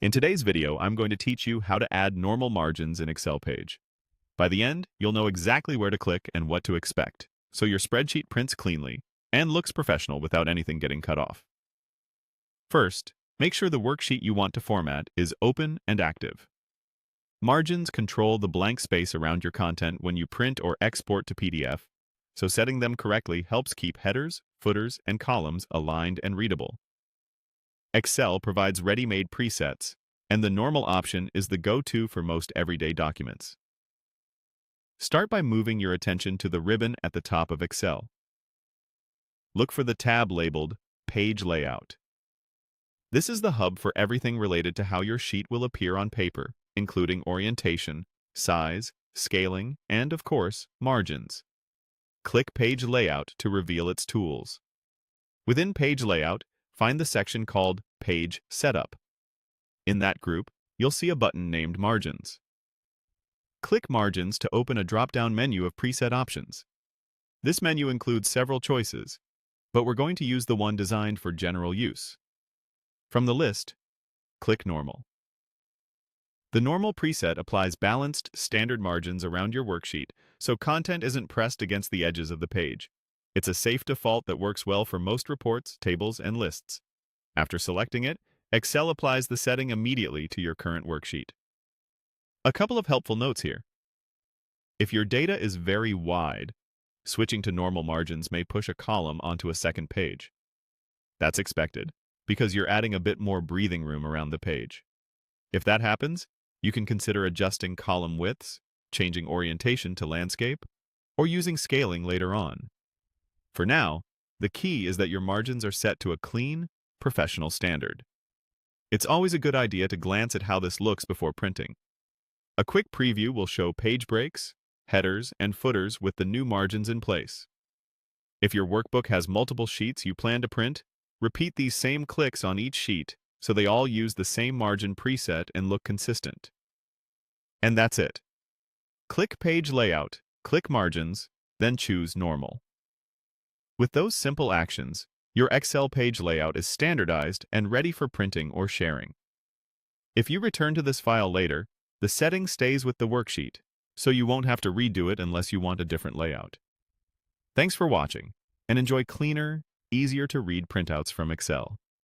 In today's video, I'm going to teach you how to add normal margins in Excel page. By the end, you'll know exactly where to click and what to expect, so your spreadsheet prints cleanly and looks professional without anything getting cut off. First, make sure the worksheet you want to format is open and active. Margins control the blank space around your content when you print or export to PDF, so setting them correctly helps keep headers, footers, and columns aligned and readable. Excel provides ready-made presets, and the normal option is the go-to for most everyday documents. Start by moving your attention to the ribbon at the top of Excel. Look for the tab labeled Page Layout. This is the hub for everything related to how your sheet will appear on paper, including orientation, size, scaling, and, of course, margins. Click Page Layout to reveal its tools. Within Page Layout, find the section called Page Setup. In that group, you'll see a button named Margins. Click Margins to open a drop-down menu of preset options. This menu includes several choices, but we're going to use the one designed for general use. From the list, click Normal. The Normal preset applies balanced, standard margins around your worksheet, so content isn't pressed against the edges of the page. It's a safe default that works well for most reports, tables, and lists. After selecting it, Excel applies the setting immediately to your current worksheet. A couple of helpful notes here. If your data is very wide, switching to normal margins may push a column onto a second page. That's expected, because you're adding a bit more breathing room around the page. If that happens, you can consider adjusting column widths, changing orientation to landscape, or using scaling later on. For now, the key is that your margins are set to a clean, professional standard. It's always a good idea to glance at how this looks before printing. A quick preview will show page breaks, headers, and footers with the new margins in place. If your workbook has multiple sheets you plan to print, repeat these same clicks on each sheet so they all use the same margin preset and look consistent. And that's it. Click Page Layout, click Margins, then choose Normal. With those simple actions, your Excel page layout is standardized and ready for printing or sharing. If you return to this file later, the setting stays with the worksheet, so you won't have to redo it unless you want a different layout. Thanks for watching, and enjoy cleaner, easier-to-read printouts from Excel.